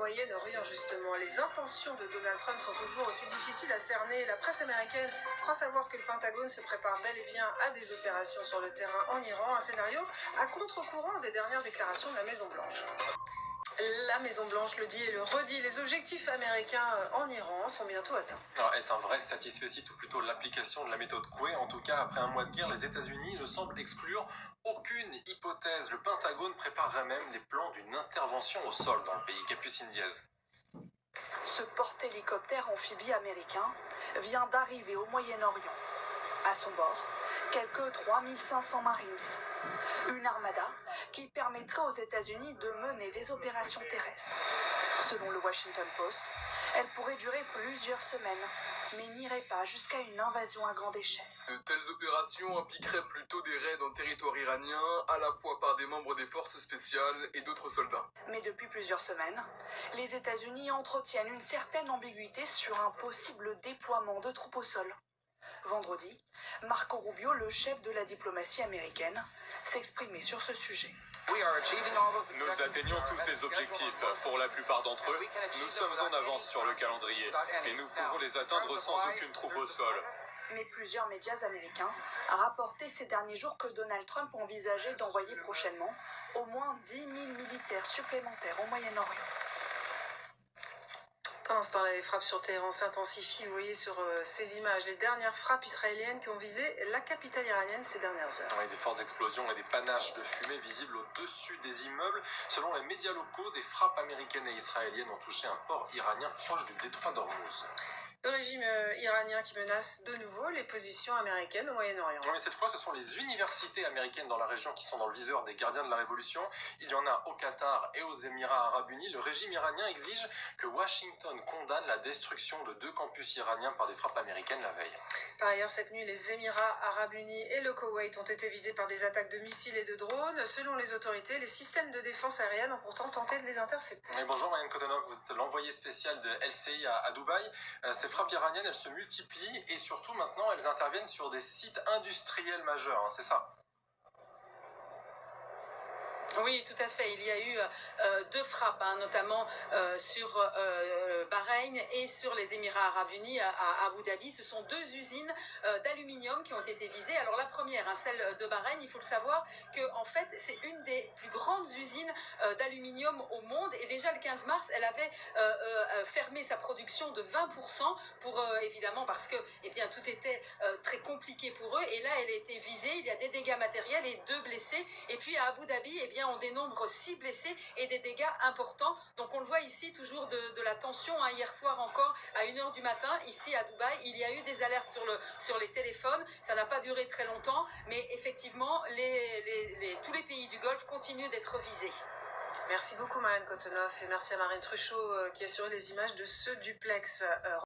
Moyen-Orient, justement. Les intentions de Donald Trump sont toujours aussi difficiles à cerner. La presse américaine croit savoir que le Pentagone se prépare bel et bien à des opérations sur le terrain en Iran, un scénario à contre-courant des dernières déclarations de la Maison-Blanche. La Maison-Blanche le dit et le redit, les objectifs américains en Iran sont bientôt atteints. Alors, est-ce un vrai satisfecit ou plutôt l'application de la méthode Coué? En tout cas, après un mois de guerre, les États-Unis ne semblent exclure aucune hypothèse. Le Pentagone préparerait même les plans d'une intervention au sol dans le pays. Capucine Diaz. Ce porte-hélicoptère amphibie américain vient d'arriver au Moyen-Orient. À son bord, quelques 3500 Marines. Une armada qui permettrait aux États-Unis de mener des opérations terrestres. Selon le Washington Post, elle pourrait durer plusieurs semaines, mais n'irait pas jusqu'à une invasion à grande échelle. De telles opérations impliqueraient plutôt des raids en territoire iranien, à la fois par des membres des forces spéciales et d'autres soldats. Mais depuis plusieurs semaines, les États-Unis entretiennent une certaine ambiguïté sur un possible déploiement de troupes au sol. Vendredi, Marco Rubio, le chef de la diplomatie américaine, s'exprimait sur ce sujet. Nous atteignons tous ces objectifs. Pour la plupart d'entre eux, nous sommes en avance sur le calendrier et nous pouvons les atteindre sans aucune troupe au sol. Mais plusieurs médias américains rapportaient ces derniers jours que Donald Trump envisageait d'envoyer prochainement au moins 10 000 militaires supplémentaires au Moyen-Orient. Pendant ce temps-là, les frappes sur Téhéran s'intensifient. Vous voyez sur ces images les dernières frappes israéliennes qui ont visé la capitale iranienne ces dernières heures. Oui, des fortes explosions et des panaches de fumée visibles au-dessus des immeubles. Selon les médias locaux, des frappes américaines et israéliennes ont touché un port iranien proche du détroit d'Ormuz. Le régime iranien qui menace de nouveau les positions américaines au Moyen-Orient. Oui, mais cette fois, ce sont les universités américaines dans la région qui sont dans le viseur des gardiens de la révolution. Il y en a au Qatar et aux Émirats arabes unis. Le régime iranien exige que Washington condamne la destruction de 2 campus iraniens par des frappes américaines la veille. Par ailleurs, cette nuit, les Émirats arabes unis et le Koweït ont été visés par des attaques de missiles et de drones. Selon les autorités, les systèmes de défense aérienne ont pourtant tenté de les intercepter. Et bonjour Marianne Kotonov, vous êtes l'envoyée spéciale de LCI à Dubaï. Ces frappes iraniennes, elles se multiplient et surtout maintenant, elles interviennent sur des sites industriels majeurs, hein, c'est ça? Oui, tout à fait. Il y a eu 2 frappes, notamment sur Bahreïn et sur les Émirats arabes unis à Abu Dhabi. Ce sont 2 usines d'aluminium qui ont été visées. Alors la première, celle de Bahreïn, il faut le savoir que en fait c'est une des plus grandes usines d'aluminium au monde. Et déjà le 15 mars, elle avait fermé sa production de 20% pour évidemment parce que tout était très compliqué pour eux. Et là, elle a été visée. Il y a des dégâts matériels et 2 blessés. Et puis à Abu Dhabi, on dénombre 6 blessés et des dégâts importants. Donc on le voit ici, toujours de la tension. Hier soir encore, à 1h du matin, ici à Dubaï, il y a eu des alertes sur les téléphones. Ça n'a pas duré très longtemps, mais effectivement, tous les pays du Golfe continuent d'être visés. Merci beaucoup Marianne Kotonov et merci à Marine Truchot qui a assuré les images de ce duplex.